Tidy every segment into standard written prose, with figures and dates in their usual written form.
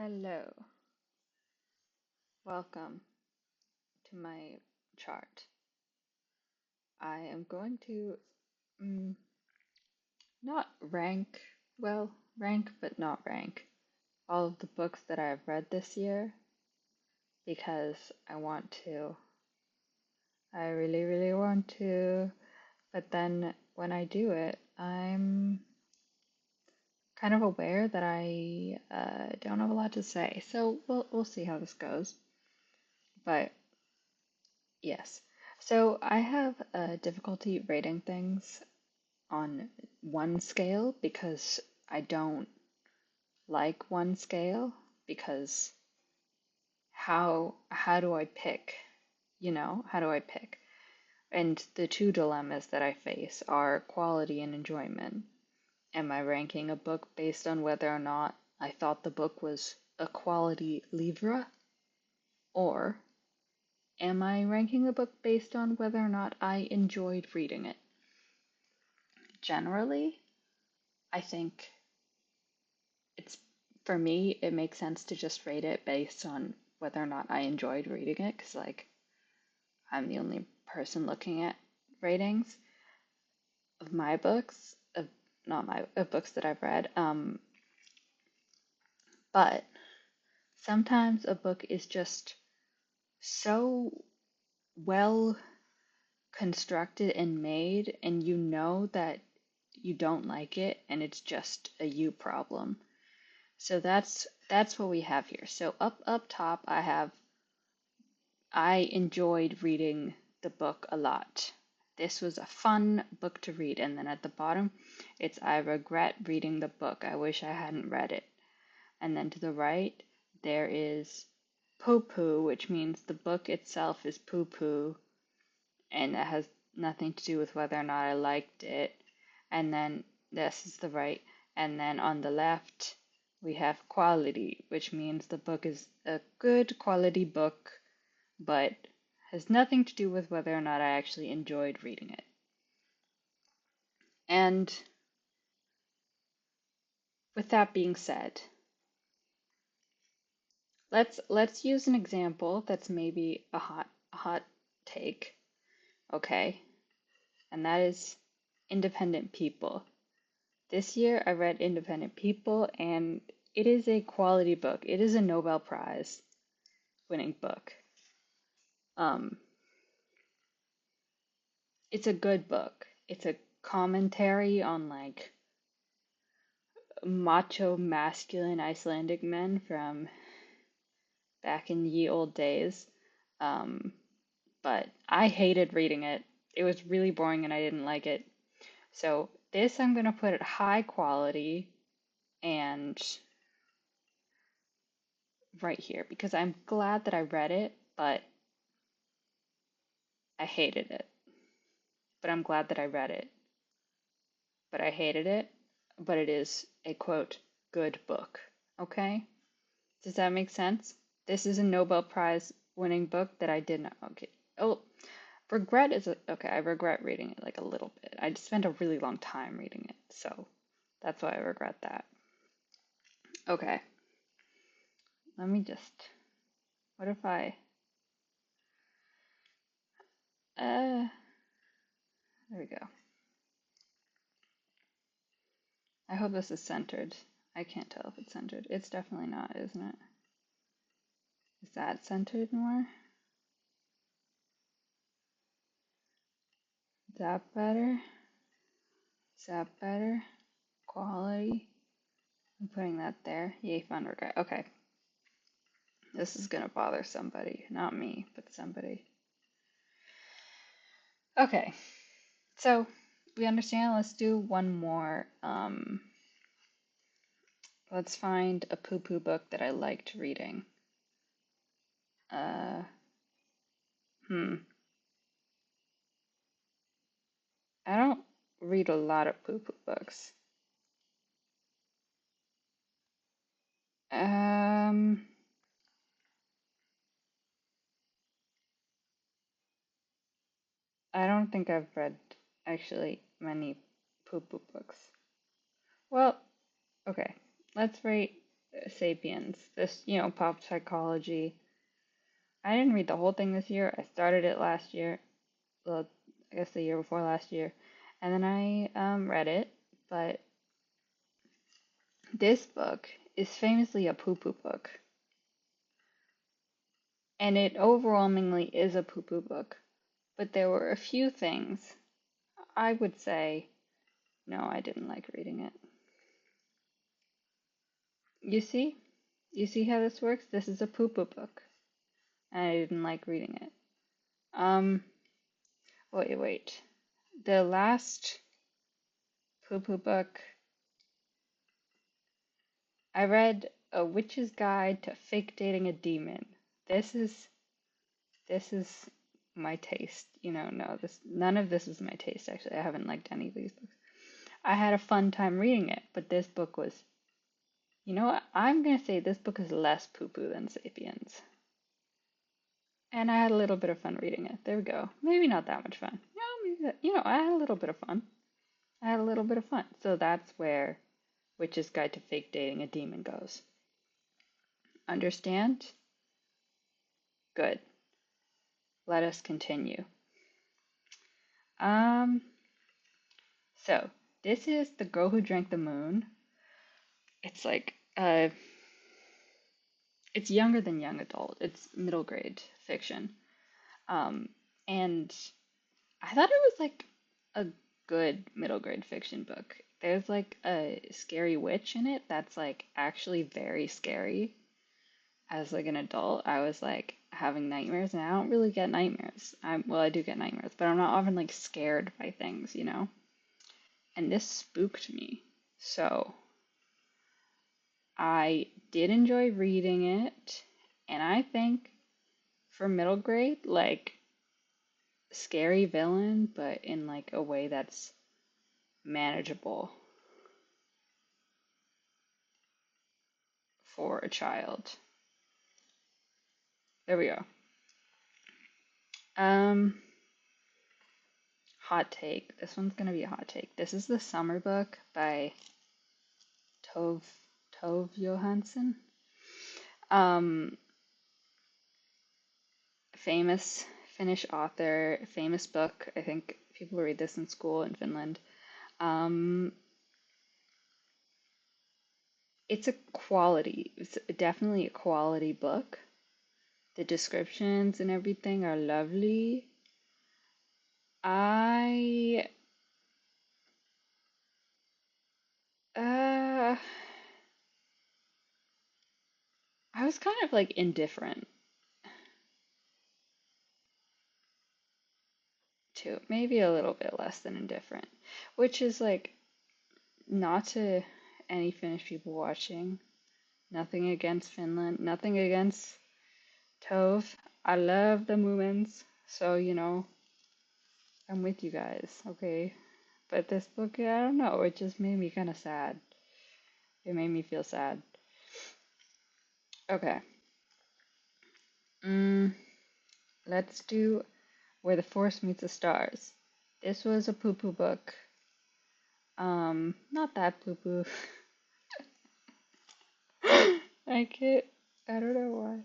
Hello, welcome to my chart. I am going to mm, not rank, well, rank but not rank all of the books that I've read this year because I want to. I really, really want to. But then when I do it, I'm kind of aware that I don't have a lot to say. So we'll see how this goes. But yes. So I have difficulty rating things on one scale because I don't like one scale because how do I pick? How do I pick? And the two dilemmas that I face are quality and enjoyment. Am I ranking a book based on whether or not I thought the book was a quality livre, or am I ranking a book based on whether or not I enjoyed reading it? Generally, I think it's for me, it makes sense to just rate it based on whether or not I enjoyed reading it, because like I'm the only person looking at ratings of my books, of not my of books that I've read. But sometimes a book is just so well constructed and made, and you know that you don't like it, and it's just a you problem. So that's what we have here. So up top, I enjoyed reading the book a lot. This was a fun book to read. And then at the bottom, it's I regret reading the book. I wish I hadn't read it. And then to the right, there is poo poo, which means the book itself is poo poo, and that has nothing to do with whether or not I liked it. And then this is the right. And then on the left, we have quality, which means the book is a good quality book but has nothing to do with whether or not I actually enjoyed reading it. And with that being said, let's use an example that's maybe a hot take, okay? And that is Independent People. This year I read Independent People and it is a quality book. It is a Nobel Prize winning book. Um, it's a good book. It's a commentary on like macho masculine Icelandic men from back in ye old days. Um, but I hated reading it. It was really boring and I didn't like it. So this I'm gonna put at high quality and right here because I'm glad that I read it, but I hated it. But I'm glad that I read it, but I hated it. But it is a quote, good book. Okay? Does that make sense? This is a Nobel Prize winning book that I did not. Okay. Oh, regret is okay. I regret reading it like a little bit. I just spent a really long time reading it, so that's why I regret that. Okay, let me just. What if I? Uh, there we go. I hope this is centered. I can't tell if it's centered. It's definitely not, isn't it? Is that centered more? Is that better? Is that better? Quality. I'm putting that there. Yay, fun regret. Okay. This is gonna bother somebody. Not me, but somebody. Okay. So we understand. Let's do one more. Let's find a poo-poo book that I liked reading. Uh, hmm. I don't read a lot of poo-poo books. Um, I don't think I've read actually many poo-poo books. Well, okay. Let's rate. Sapiens. This, pop psychology. I didn't read the whole thing this year. I started it last year. Well, I guess the year before last year. And then I read it. But this book is famously a poo-poo book. And it overwhelmingly is a poo-poo book. But there were a few things I would say, no, I didn't like reading it. You see? You see how this works? This is a poo-poo book. And I didn't like reading it. Wait. The last poo-poo book I read, A Witch's Guide to Fake Dating a Demon. This is my taste. No, none of this is my taste actually. I haven't liked any of these books. I had a fun time reading it, but this book was, you know what? I'm gonna say this book is less poo-poo than Sapiens. And I had a little bit of fun reading it. There we go. Maybe not that much fun. No, maybe I had a little bit of fun. So that's where Witch's Guide to Fake Dating a Demon goes. Understand? Good. Let us continue. So this is The Girl Who Drank the Moon. It's like it's younger than young adult. It's middle grade fiction. And I thought it was like a good middle grade fiction book. There's like a scary witch in it that's like actually very scary. As like an adult, I was like having nightmares, and I don't really get nightmares. I do get nightmares, but I'm not often like scared by things, And this spooked me. So I did enjoy reading it, and I think for middle grade, like scary villain, but in like a way that's manageable for a child. There we go. Hot take. This one's gonna be a hot take. This is the summer book by Tove Johansson. Famous Finnish author, famous book. I think people read this in school in Finland. It's definitely a quality book. The descriptions and everything are lovely. I uh I was kind of like indifferent to it, maybe a little bit less than indifferent, which is like not to any Finnish people watching. Nothing against Finland, nothing against Tove. I love the Moomins, so I'm with you guys, okay? But this book, I don't know, it just made me kind of sad. It made me feel sad. Okay. Let's do Where the Forest Meets the Stars. This was a poo-poo book. Not that poo-poo. I can't, I don't know why.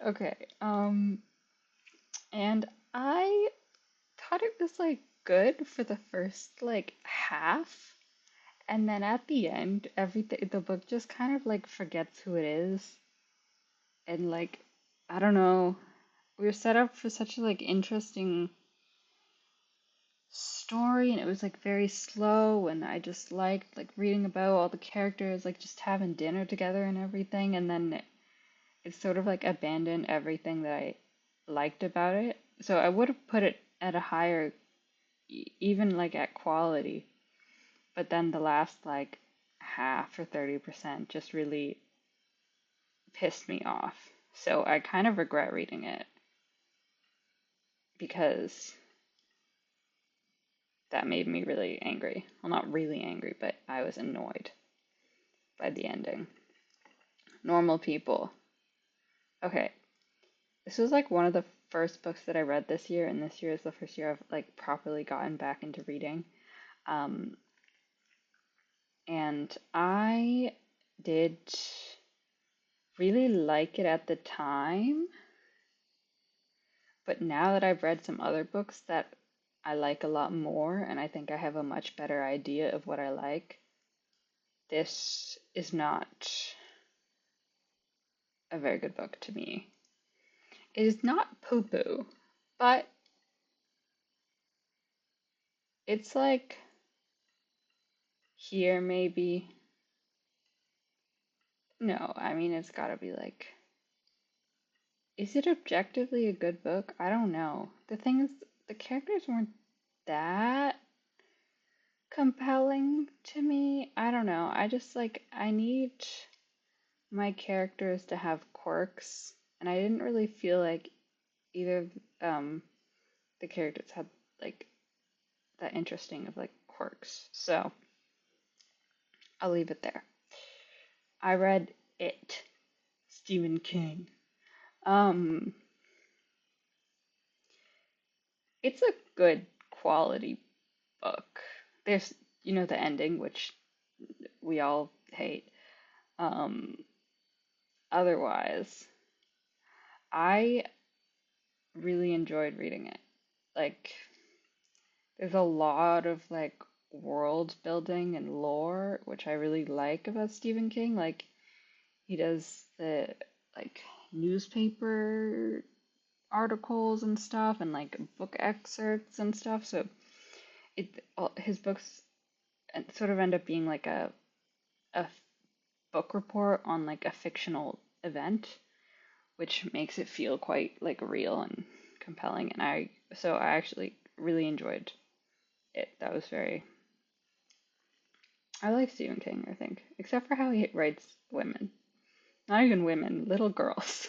Okay, and I thought it was like good for the first like half, and then at the end, everything the book just kind of like forgets who it is, and like I don't know, we were set up for such a like interesting story, and it was like very slow, and I just liked like reading about all the characters like just having dinner together and everything, and then it sort of like abandoned everything that I liked about it. So I would have put it at a higher, even like at quality, but then the last like half or 30% just really pissed me off. So I kind of regret reading it because that made me really angry. Well, not really angry, but I was annoyed by the ending. Normal people. Okay, this was like one of the first books that I read this year, and this year is the first year I've like properly gotten back into reading. Um, and I did really like it at the time, but now that I've read some other books that I like a lot more, and I think I have a much better idea of what I like, this is not a very good book to me. It is not poo poo, but it's like here maybe. No, I mean, it's gotta be like, is it objectively a good book? I don't know. The thing is, the characters weren't that compelling to me. I don't know. I just like, I need my characters to have quirks, and I didn't really feel like either of the characters had like that interesting of like quirks. So I'll leave it there. I read It, Stephen King. Um, it's a good quality book. There's, the ending, which we all hate. Um, Otherwise, I really enjoyed reading it. Like, there's a lot of like world building and lore, which I really like about Stephen King. Like, he does the like newspaper articles and stuff and like book excerpts and stuff. So his books sort of end up being like a book report on like a fictional event, which makes it feel quite like real and compelling. And I actually really enjoyed it. That was very, I like Stephen King, I think, except for how he writes women. Not even women, little girls.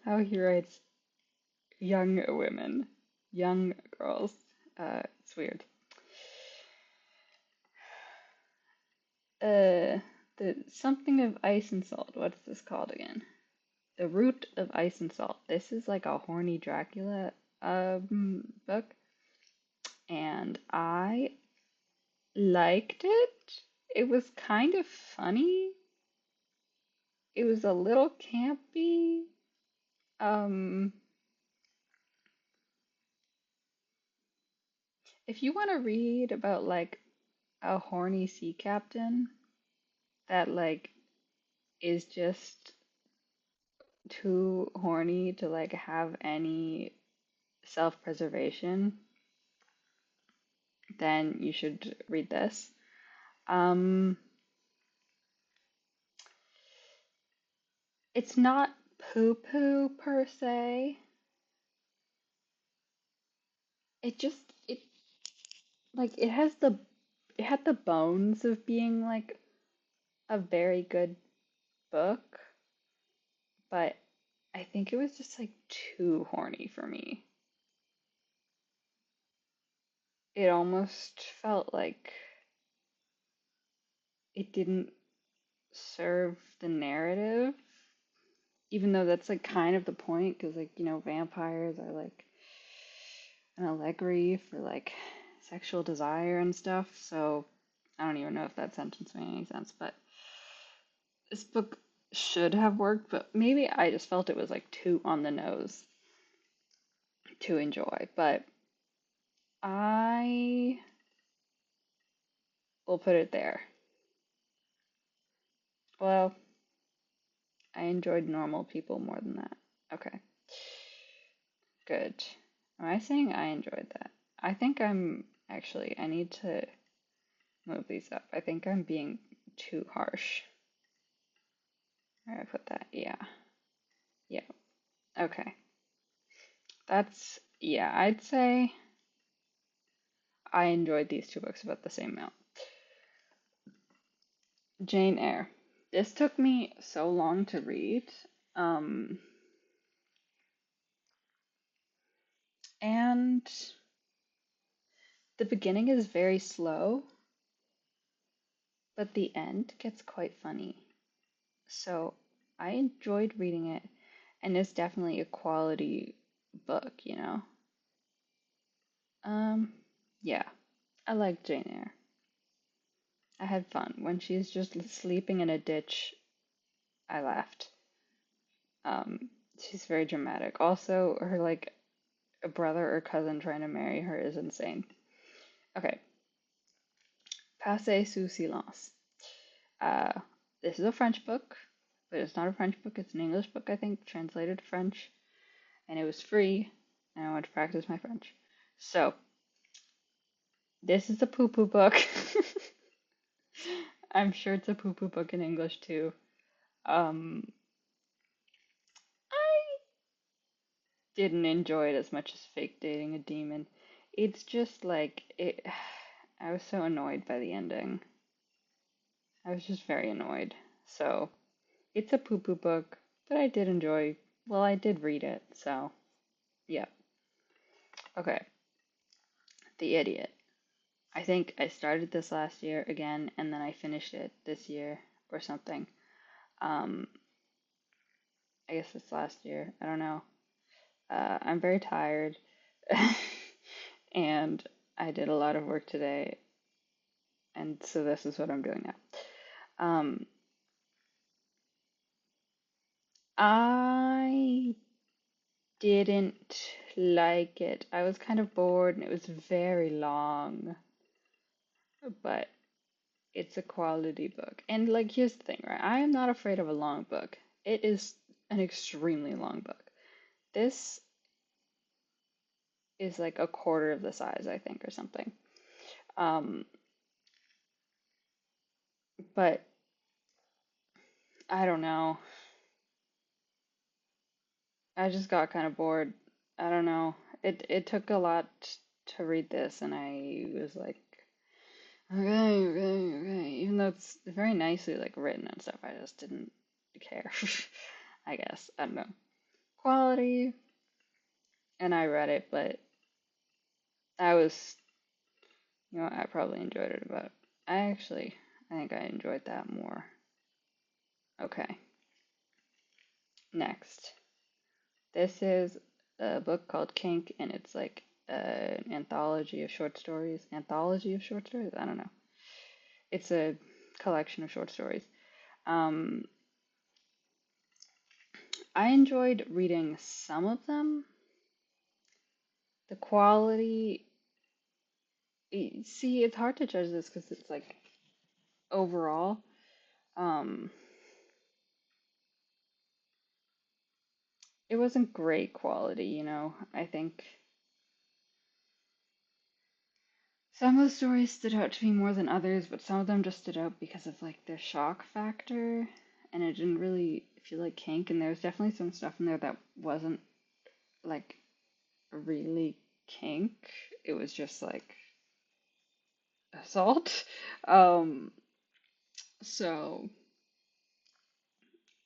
How he writes young women, young girls. It's weird. Uh, the something of ice and salt. What's this called again? The Root of Ice and Salt. This is like a horny Dracula book, and I liked it. It was kind of funny. It was a little campy. Um, if you want to read about like a horny sea captain that like is just too horny to like have any self-preservation, then you should read this. Um, it's not poo-poo per se. It like it had the bones of being like a very good book, but I think it was just like too horny for me. It almost felt like it didn't serve the narrative, even though that's like kind of the point, because like, vampires are like an allegory for like sexual desire and stuff. So I don't even know if that sentence made any sense, but this book should have worked, but maybe I just felt it was like too on the nose to enjoy. But I will put it there. Well, I enjoyed Normal People more than that. Okay, good. Am I saying I enjoyed that? I think I need to move these up. I think I'm being too harsh. Where did I put that? Yeah. Yeah. Okay. Yeah, I'd say I enjoyed these two books about the same amount. Jane Eyre. This took me so long to read. Um, and the beginning is very slow, but the end gets quite funny. So I enjoyed reading it, and it's definitely a quality book. Um, yeah, I like Jane Eyre. I had fun. When she's just sleeping in a ditch, I laughed. Um, she's very dramatic. Also, her like a brother or cousin trying to marry her is insane. Okay, Passez sous silence. Uh, this is a French book, but it's not a French book. It's an English book, I think, translated to French, and it was free, and I want to practice my French. So, this is a poo poo book. I'm sure it's a poo poo book in English too. Um, I didn't enjoy it as much as Fake Dating a Demon. It's just like it. I was so annoyed by the ending. I was just very annoyed. So it's a poo poo book, but I did enjoy. Well, I did read it, so yeah. Okay, The Idiot. I think I started this last year again, and then I finished it this year or something. Um, I guess it's last year. I don't know. I'm very tired, and I did a lot of work today, and so this is what I'm doing now. I didn't like it. I was kind of bored, and it was very long, but it's a quality book. And like, here's the thing, right? I am not afraid of a long book. It is an extremely long book. This is like a quarter of the size, I think, or something. Um, but I don't know. I just got kind of bored. I don't know. It took a lot to read this, and I was like, okay, okay, okay. Even though it's very nicely like written and stuff, I just didn't care. I guess. I don't know. Quality, and I read it, but I was, I probably enjoyed it about. I think I enjoyed that more. Okay, next. This is a book called Kink, and it's like an anthology of short stories. Anthology of short stories? I don't know. It's a collection of short stories. Um, I enjoyed reading some of them. The quality, see, it's hard to judge this because it's like overall. Um, it wasn't great quality. I think some of the stories stood out to me more than others, but some of them just stood out because of like their shock factor, and it didn't really feel like kink. And there was definitely some stuff in there that wasn't like really kink. It was just like assault. Um, so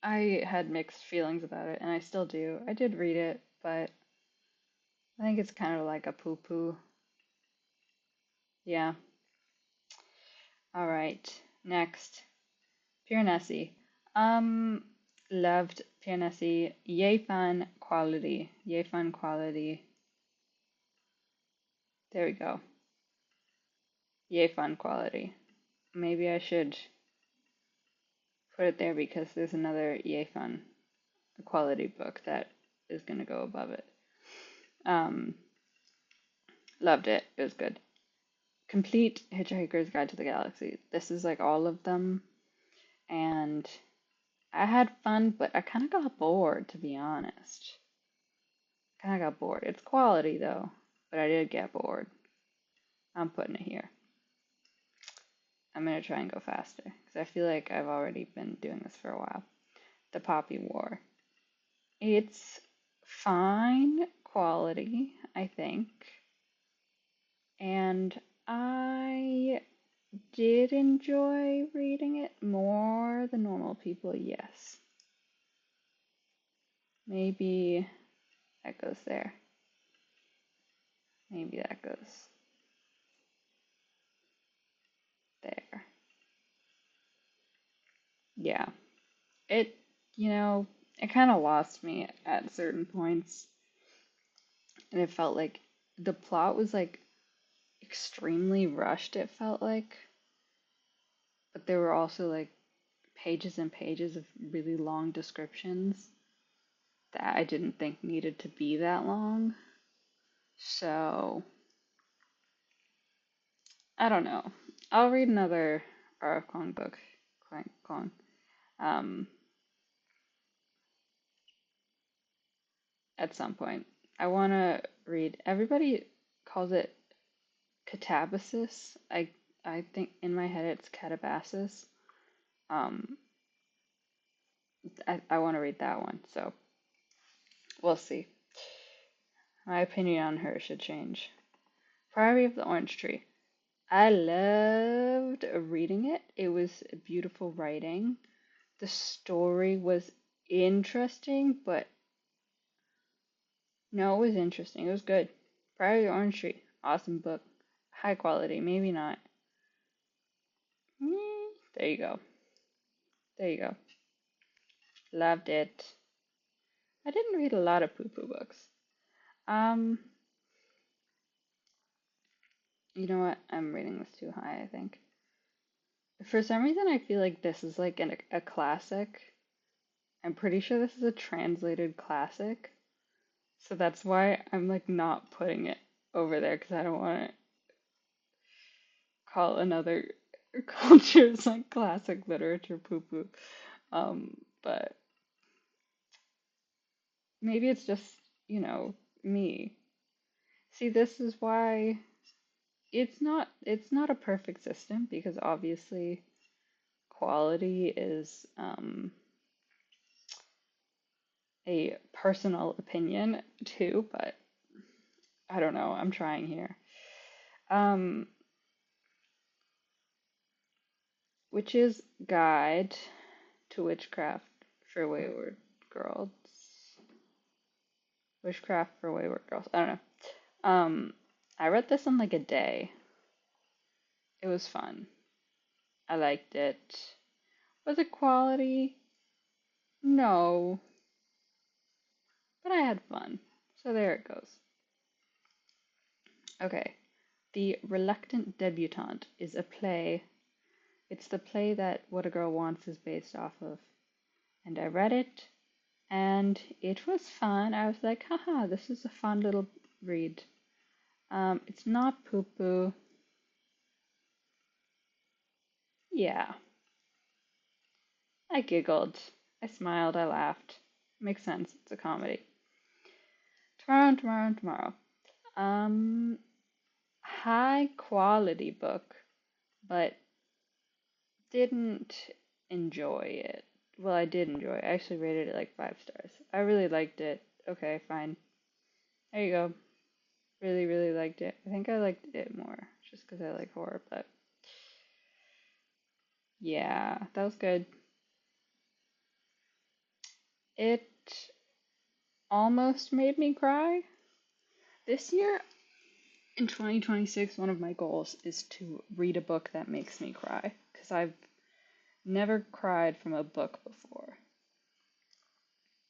I had mixed feelings about it, and I still do. I did read it, but I think it's kind of like a poo poo. Yeah. All right. Next. Piranesi. Um, Loved Piranesi. Yay fun quality. Yay fun quality. There we go. Yay fun quality. Maybe I should put it there because there's another Yay fun quality book that is going to go above it. Um, Loved it. It was good. Complete Hitchhiker's Guide to the Galaxy. This is like all of them, and I had fun, but I kind of got bored, to be honest. Kind of got bored. It's quality though, but I did get bored. I'm putting it here. I'm gonna try and go faster because I feel like I've already been doing this for a while. The Poppy War. It's fine quality, I think, and I did enjoy reading it more than normal people, yes. Maybe that goes there. Maybe that goes there. Yeah. It, it kind of lost me at certain points, and it felt like the plot was like extremely rushed, it felt like, but there were also like pages and pages of really long descriptions that I didn't think needed to be that long. So, I don't know. I'll read another R.F. Kuang book. Kuang. Um, at some point. I want to read. Everybody calls it catabasis. I think in my head it's catabasis. Um, I want to read that one, so we'll see. My opinion on her should change. Priory of the Orange Tree. I loved reading it. It was beautiful writing. The story was interesting, but no, it was interesting. It was good. Priory of the Orange Tree. Awesome book. High quality, maybe not. There you go. There you go. Loved it. I didn't read a lot of poo-poo books. Um, you know what? I'm rating this too high, I think. For some reason, I feel like this is like a classic. I'm pretty sure this is a translated classic. So that's why I'm like not putting it over there because I don't want to call another culture's like classic literature poo-poo. But maybe it's just, me. See, this is why it's not a perfect system because obviously quality is a personal opinion too, but I don't know. I'm trying here. Um, Witch's Guide to Witchcraft for Wayward Girls. Witchcraft for Wayward Girls. I don't know. I read this in like a day. It was fun. I liked it. Was it quality? No, but I had fun. So there it goes. Okay. The Reluctant Debutante is a play. It's the play that What a Girl Wants is based off of. And I read it, and it was fun. I was like, haha, this is a fun little read. It's not poo-poo. Yeah. I giggled. I smiled. I laughed. Makes sense. It's a comedy. Tomorrow. Um, High quality book, but didn't enjoy it. Well, I did enjoy it. I actually rated it like 5 stars. I really liked it. Okay, fine. There you go. Really, really liked it. I think I liked it more just because I like horror, but yeah, that was good. It almost made me cry. This year, in 2026, one of my goals is to read a book that makes me cry because I've never cried from a book before.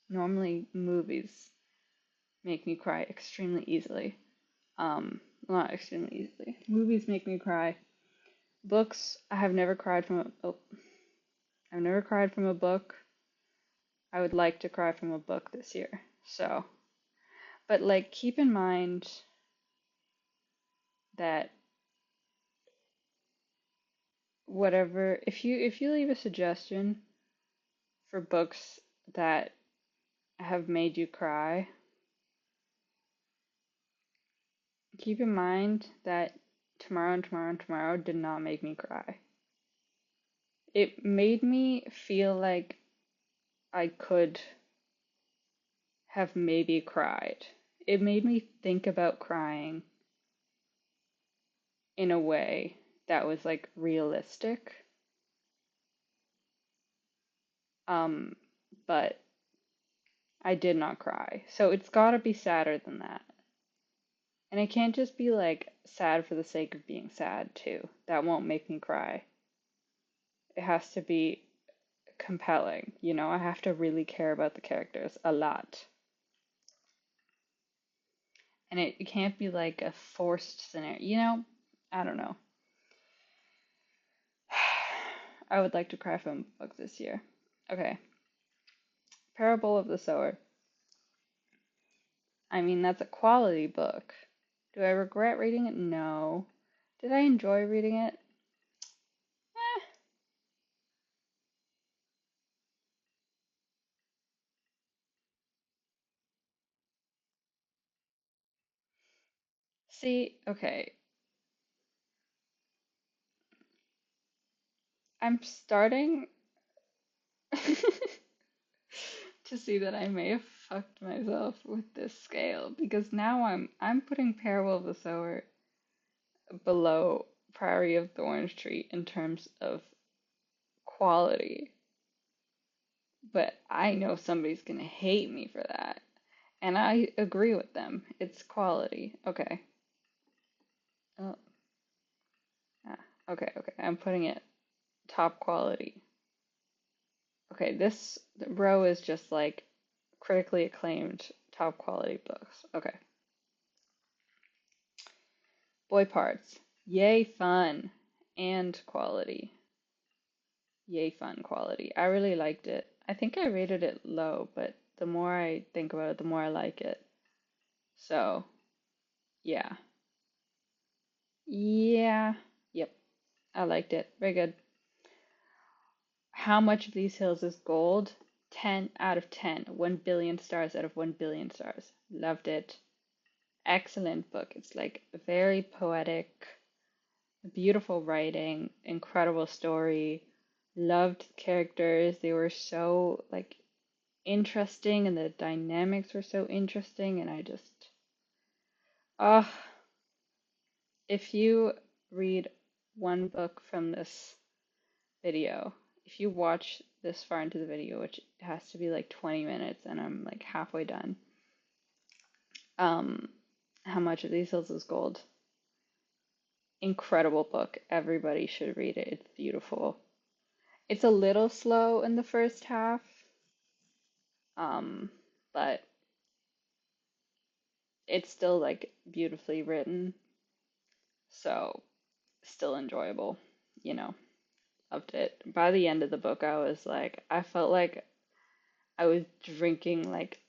Normally, movies make me cry extremely easily. Not extremely easily. Movies make me cry. Books, I have never cried from I've never cried from a book. I would like to cry from a book this year. So, but like keep in mind that whatever if you leave a suggestion for books that have made you cry, keep in mind that tomorrow did not make me cry. It made me feel like I could have maybe cried. It made me think about crying in a way that was like realistic. Um, but I did not cry. So it's gotta be sadder than that. And it can't just be like sad for the sake of being sad too. That won't make me cry. It has to be compelling. I have to really care about the characters a lot. And it can't be like a forced scenario. I don't know. I would like to cry from a book this year. Okay, Parable of the Sower. I mean, that's a quality book. Do I regret reading it? No. Did I enjoy reading it? Eh. See, okay. I'm starting to see that I may have fucked myself with this scale because now I'm putting Parable of the Sower below Priory of Thorns Tree in terms of quality. But I know somebody's gonna hate me for that. And I agree with them. It's quality. Okay. Oh, ah, okay, okay. I'm putting it top quality. Okay, this row is just like critically acclaimed top quality books. Okay. Boy Parts. Yay fun and quality. Yay fun quality. I really liked it. I think I rated it low, but the more I think about it, the more I like it. So, yeah. Yeah. Yep. I liked it. Very good. How much of these hills is gold? 10 out of 10. 1 billion stars out of 1 billion stars. Loved it. Excellent book. It's like very poetic, beautiful writing, incredible story. Loved the characters. They were so like interesting and the dynamics were so interesting and I just ah if you read one book from this video, if you watch this far into the video, which has to be like 20 minutes and I'm like halfway done, um, How Much of These Hills is Gold. Incredible book. Everybody should read it. It's beautiful. It's a little slow in the first half, um, but it's still like beautifully written, so still enjoyable, you know. Loved it. By the end of the book, I was like, I felt like I was drinking like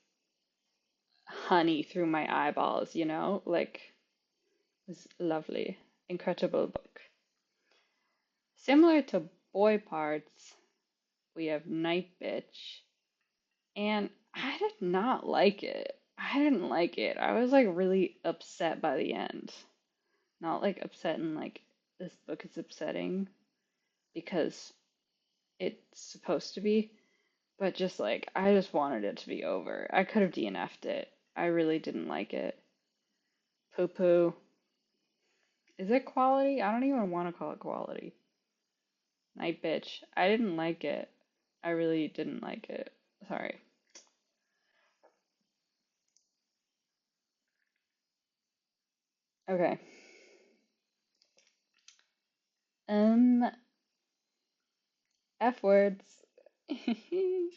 honey through my eyeballs, you know? Like, it was lovely. Incredible book. Similar to Boy Parts, we have Night Bitch, and I did not like it. I didn't like it. I was like really upset by the end. Not like upset and like this book is upsetting because it's supposed to be, but just like I just wanted it to be over. I could have DNF'd it. I really didn't like it. Poo poo. Is it quality? I don't even want to call it quality. Night bitch. I didn't like it. I really didn't like it. Sorry. Okay. Um, F words. I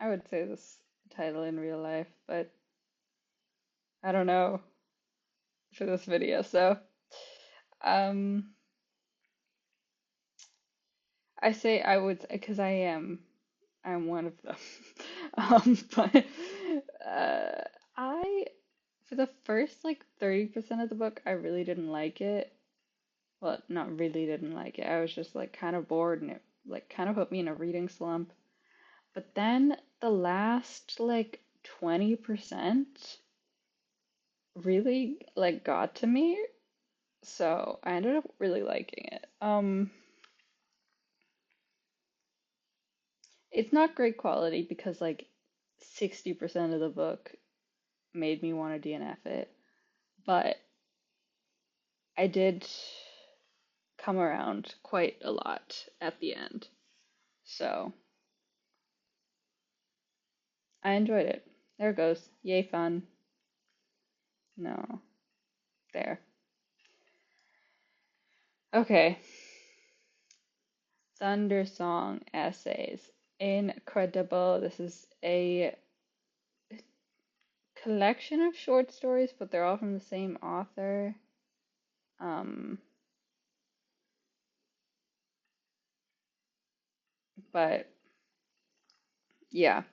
would say this title in real life, but I don't know for this video, so um I say I would because I'm one of them. But uh I for the first like 30% of the book I really didn't like it. Well, not really didn't like it. I was just like kind of bored and it like kind of put me in a reading slump. But then the last like 20% really like got to me. So I ended up really liking it. It's not great quality because like 60% of the book made me want to DNF it, but I did come around quite a lot at the end. So I enjoyed it. There it goes. Yay fun. No. There. Okay. Thunder Song Essays. Incredible. This is a collection of short stories, but they're all from the same author. Um, But yeah,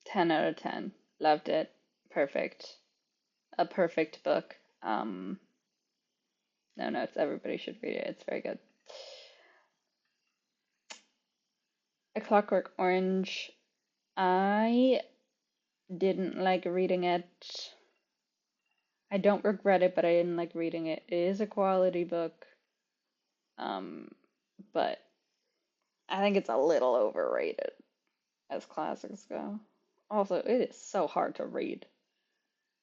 10 out of 10. Loved it. Perfect. A perfect book. No notes. Everybody should read it. It's very good. A Clockwork Orange. I didn't like reading it. I don't regret it, but I didn't like reading it. It is a quality book, um, but I think it's a little overrated as classics go. Also, it is so hard to read.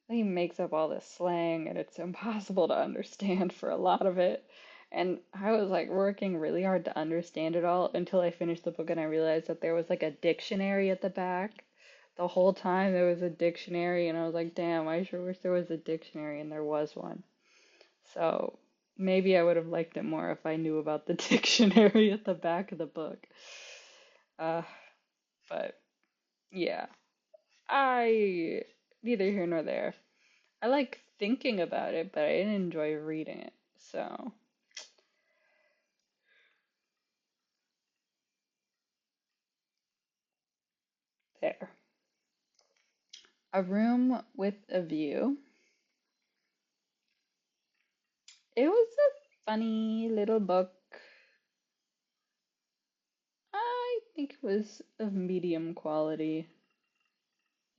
He makes up all this slang and it's impossible to understand for a lot of it. And I was like working really hard to understand it all until I finished the book and I realized that there was like a dictionary at the back. The whole time there was a dictionary and I was like, damn, I sure wish there was a dictionary, and there was one. So maybe I would have liked it more if I knew about the dictionary at the back of the book. Uh, but yeah, I neither here nor there. I like thinking about it, but I didn't enjoy reading it. So, there. A Room with a View. It was a funny little book. I think it was of medium quality.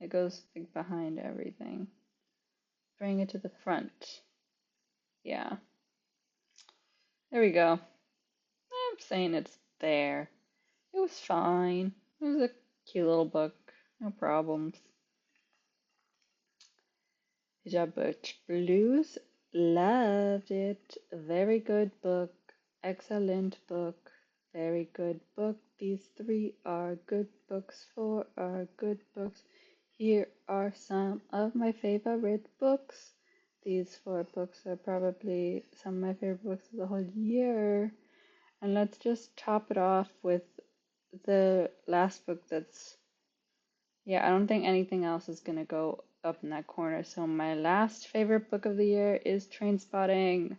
It goes like behind everything. Bring it to the front. Yeah. There we go. I'm saying it's there. It was fine. It was a cute little book. No problems. Hijab Birch Blues. Loved it. Very good book. Excellent book. Very good book. These three are good books. Four are good books. Here are some of my favorite books. These four books are probably some of my favorite books of the whole year. And let's just top it off with the last book that's, yeah, I don't think anything else is gonna go up in that corner. So my last favorite book of the year is Trainspotting.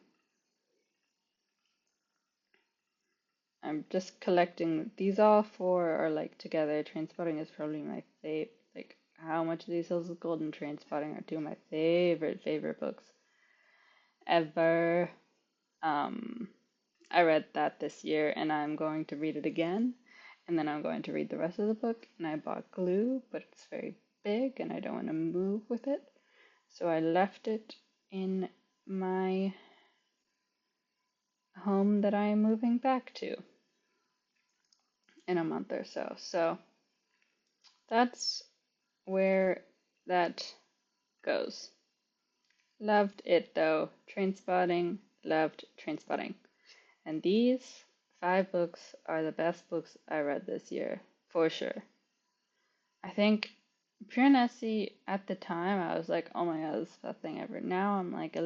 I'm just collecting these. All four are like together. Trainspotting is probably my favorite. Like How Much of These Hills is Gold and Trainspotting are two of my favorite books ever. Um, I read that this year and I'm going to read it again. And then I'm going to read the rest of the book. And I bought glue, but it's very big and I don't want to move with it. So I left it in my home that I am moving back to in a month or so. So that's where that goes. Loved it though. Trainspotting, loved Trainspotting. And these five books are the best books I read this year, for sure. I think Pure Nessie at the time, I was like, oh my god, this is the best thing ever. Now I'm like it's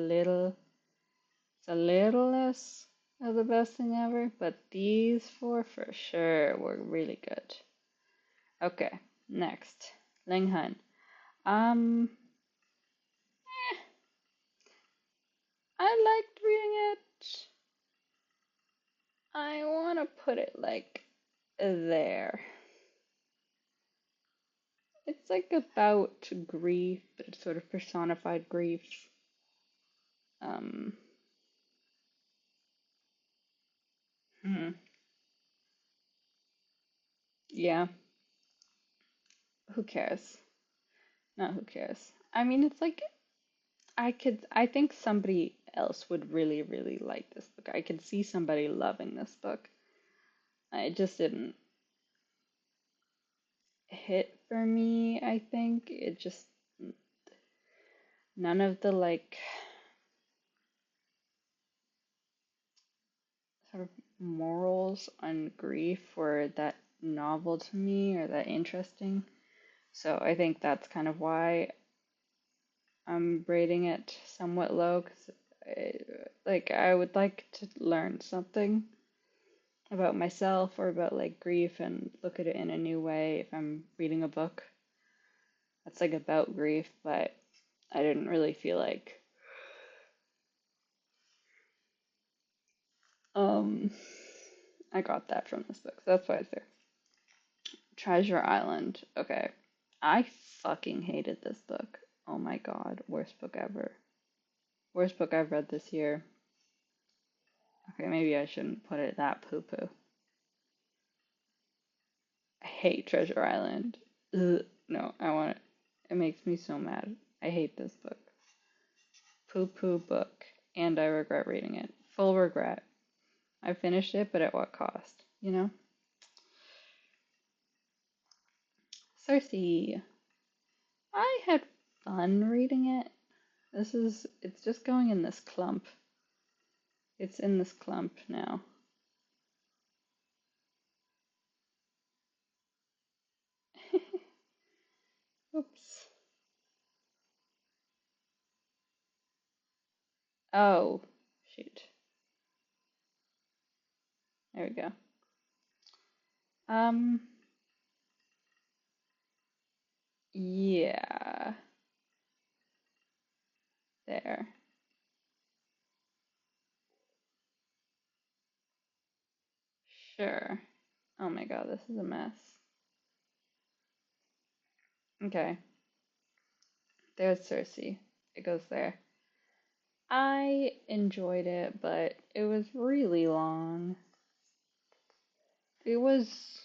a little less of the best thing ever, but these four for sure were really good. Okay, next. Ling Hun. Um, I liked reading it. I want to put it like there. It's like about grief, but it's sort of personified grief. Um, hmm, yeah, who cares? Not who cares. I mean, it's like I think somebody else would really, really like this book. I could see somebody loving this book. It just didn't hit for me, I think. It just, none of the like sort of morals on grief were that novel to me or that interesting. So I think that's kind of why I'm rating it somewhat low, because I would like to learn something about myself or about like grief and look at it in a new way if I'm reading a book that's like about grief, but I didn't really feel like um I got that from this book, so that's why it's there. Treasure Island. Okay. I fucking hated this book. Oh my god, worst book ever. Worst book I've read this year. Okay, maybe I shouldn't put it that poo poo. I hate Treasure Island. Ugh. No, I want it. It makes me so mad. I hate this book. Poo poo book. And I regret reading it. Full regret. I finished it, but at what cost? You know? Cersei. I had fun reading it. It's just going in this clump. It's in this clump now. Oops. Oh, shoot. There we go. Um, yeah. There. Sure. Oh my god, this is a mess. Okay. There's Cersei. It goes there. I enjoyed it, but it was really long. It was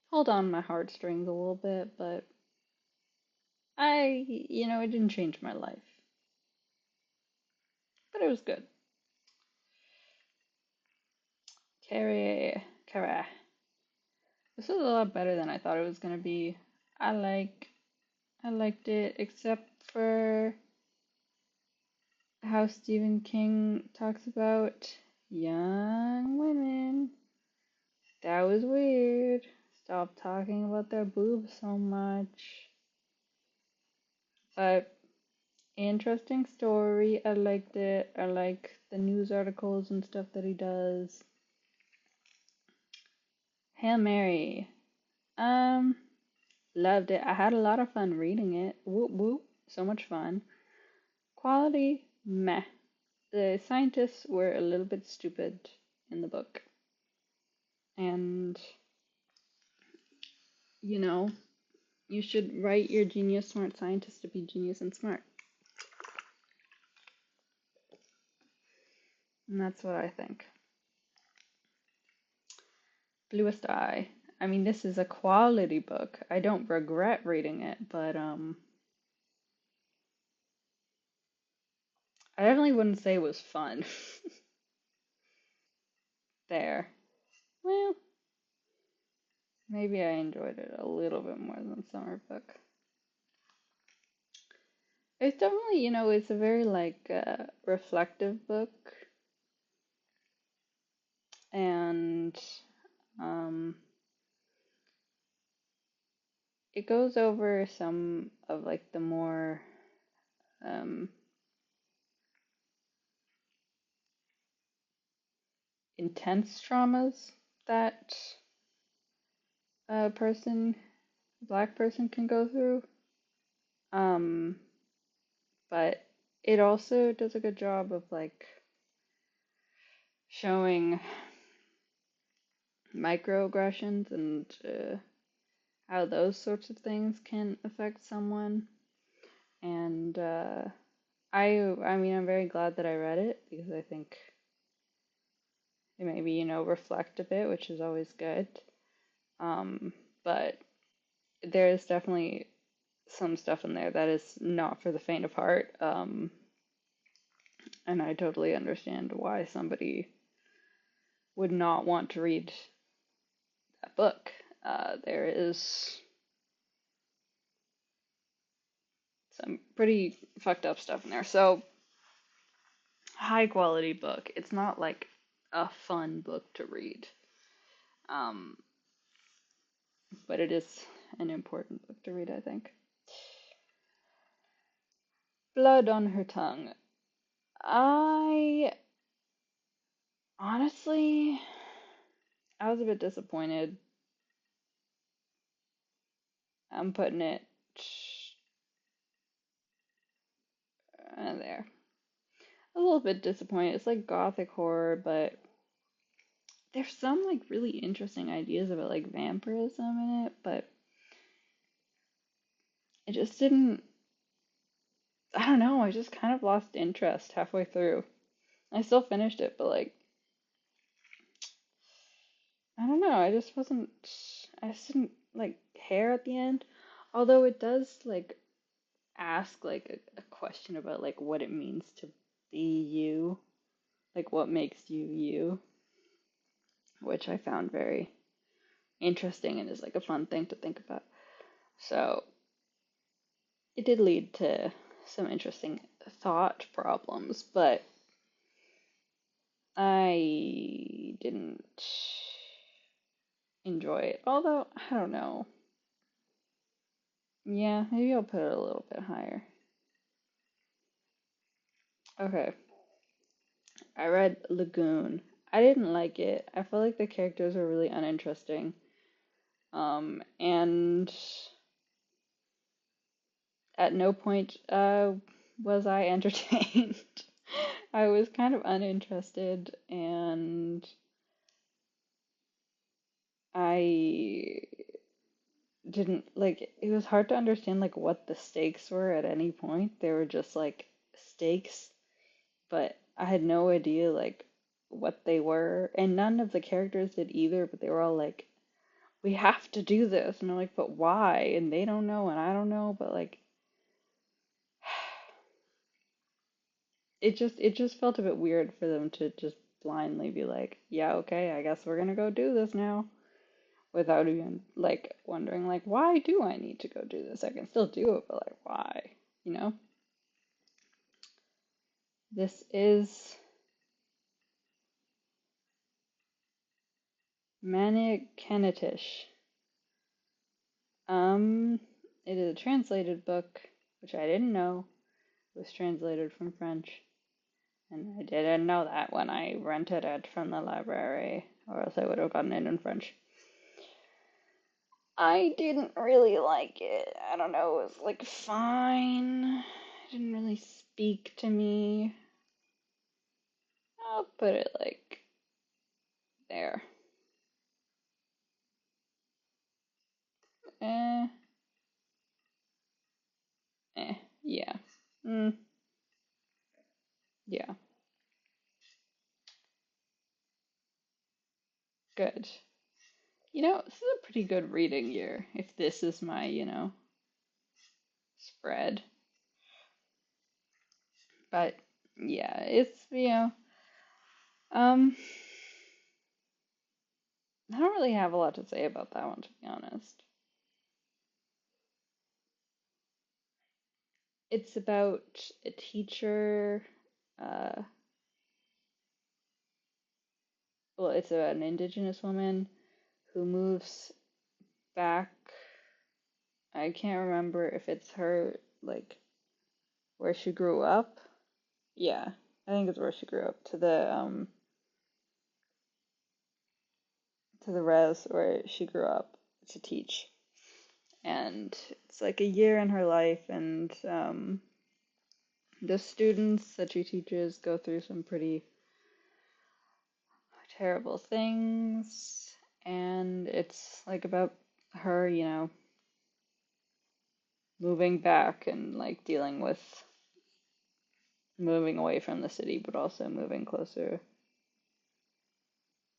pulled on my heartstrings a little bit, but it didn't change my life. But it was good. Carrie. This was a lot better than I thought it was gonna be. I like I liked it, except for how Stephen King talks about young women. That was weird. Stop talking about their boobs so much. But interesting story. I liked it. I like the news articles and stuff that he does. Hail Mary. Um, Loved it. I had a lot of fun reading it. Whoop whoop. So much fun. Quality, meh. The scientists were a little bit stupid in the book. And, you know, you should write your genius, smart scientist to be genius and smart. And that's what I think. Bluest Eye. I mean, this is a quality book. I don't regret reading it, but I definitely wouldn't say it was fun. There. Well, maybe I enjoyed it a little bit more than Summer Book. It's definitely, it's a very like reflective book, and um, it goes over some of like the more um, intense traumas that a black person can go through. Um, but it also does a good job of like showing microaggressions and how those sorts of things can affect someone. And I mean, I'm very glad that I read it because I think it made me, reflect a bit, which is always good. Um, but there is definitely some stuff in there that is not for the faint of heart. And I totally understand why somebody would not want to read that book. There is some pretty fucked up stuff in there. So, high quality book. It's not like a fun book to read. Um, but it is an important book to read, I think. Blood on Her Tongue. I honestly, I was a bit disappointed. I'm putting it there. A little bit disappointed. It's like gothic horror, but there's some like really interesting ideas about like vampirism in it, but it just didn't. I don't know. I just kind of lost interest halfway through. I still finished it, but like I don't know. I just wasn't. I just didn't like care at the end. Although it does like ask like a question about like what it means to be you, like what makes you you, which I found very interesting and is like a fun thing to think about. So it did lead to some interesting thought problems, but I didn't enjoy it. Although, I don't know. Yeah, maybe I'll put it a little bit higher. Okay, I read Lagoon. I didn't like it. I felt like the characters were really uninteresting. And at no point was I entertained. I was kind of uninterested, and I didn't like it was hard to understand like what the stakes were at any point. They were just like stakes, but I had no idea like what they were, and none of the characters did either, but they were all like, we have to do this, and I'm like, but why? And they don't know, and I don't know, but like it just felt a bit weird for them to just blindly be like, yeah, okay, I guess we're gonna go do this now, without even like wondering like, why do I need to go do this? I can still do it, but like, why? You know? This is Manic-Canitish. Um, it is a translated book, which I didn't know was translated from French, and I didn't know that when I rented it from the library, or else I would have gotten it in French. I didn't really like it. I don't know, it was like fine. It didn't really speak to me. I'll put it like there. Eh, yeah. Mm, yeah, good. This is a pretty good reading year, if this is my, spread. But yeah, um, I don't really have a lot to say about that one, to be honest. It's about a teacher, uh, well, it's an indigenous woman who moves back. I can't remember if it's her, like, where she grew up. Yeah, I think it's where she grew up, to the res where she grew up to teach. And it's like a year in her life, and the students that she teaches go through some pretty terrible things, and it's like about her, moving back and like dealing with moving away from the city, but also moving closer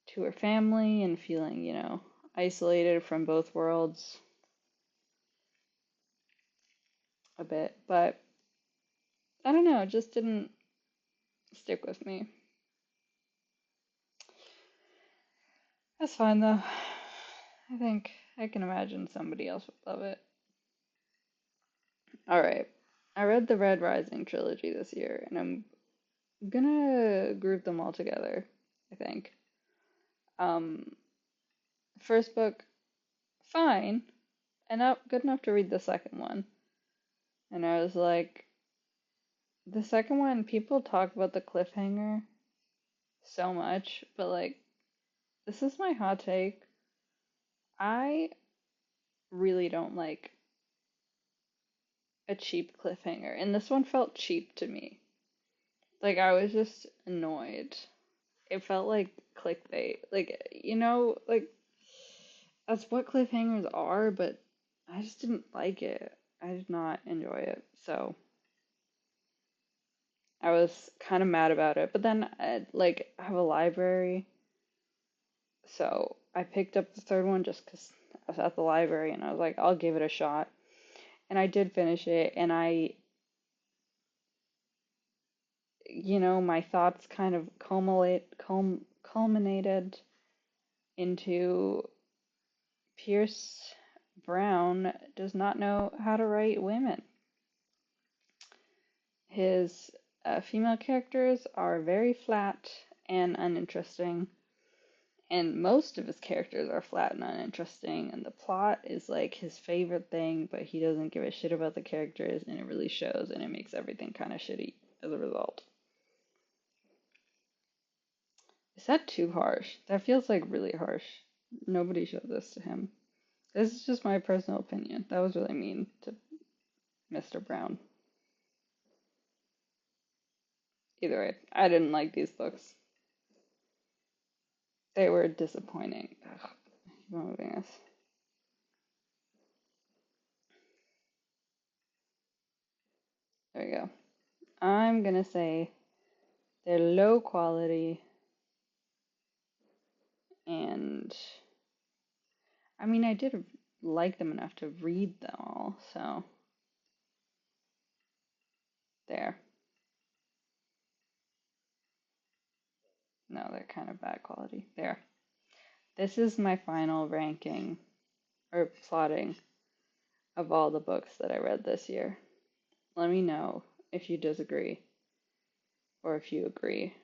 to her family and feeling, isolated from both worlds a bit. But I don't know, it just didn't stick with me. That's fine though. I think I can imagine somebody else would love it. All right. I read the Red Rising trilogy this year, and I'm gonna group them all together, I think. Um, First book, fine, enough, good enough to read the second one. And I was like, the second one, people talk about the cliffhanger so much, but like, this is my hot take. I really don't like a cheap cliffhanger, and this one felt cheap to me. Like, I was just annoyed. it felt like clickbait. Like, like that's what cliffhangers are, but I just didn't like it. I did not enjoy it. So I was kind of mad about it. But then I have a library, so I picked up the third one just because I was at the library and I was like, I'll give it a shot. And I did finish it, and my thoughts kind of culminated into Pierce Brown does not know how to write women. His female characters are very flat and uninteresting, and most of his characters are flat and uninteresting, and the plot is like his favorite thing, but he doesn't give a shit about the characters, and it really shows, and it makes everything kind of shitty as a result. Is that too harsh? That feels like really harsh. Nobody showed this to him. This is just my personal opinion. That was really mean to Mr. Brown. Either way, I didn't like these books. They were disappointing. Ugh, moving us. There we go. I'm gonna say they're low quality, and I mean, I did like them enough to read them all, so there. No, they're kind of bad quality. There. This is my final ranking or plotting of all the books that I read this year. Let me know if you disagree or if you agree,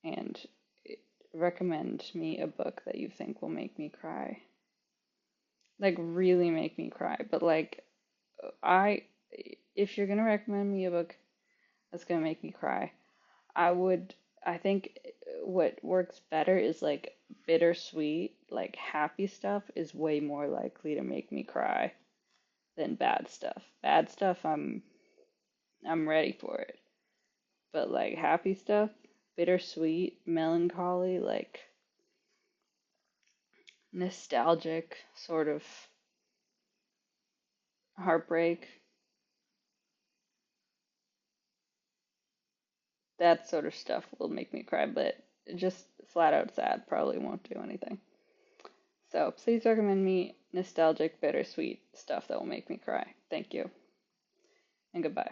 and recommend me a book that you think will make me cry. Like, really make me cry. But, like, I, if you're gonna recommend me a book that's gonna make me cry, I think what works better is like bittersweet, like happy stuff is way more likely to make me cry than bad stuff. Bad stuff, I'm ready for it. But like happy stuff, bittersweet, melancholy, like nostalgic sort of heartbreak, that sort of stuff will make me cry, but just flat out sad probably won't do anything. So please recommend me nostalgic, bittersweet stuff that will make me cry. Thank you, and goodbye.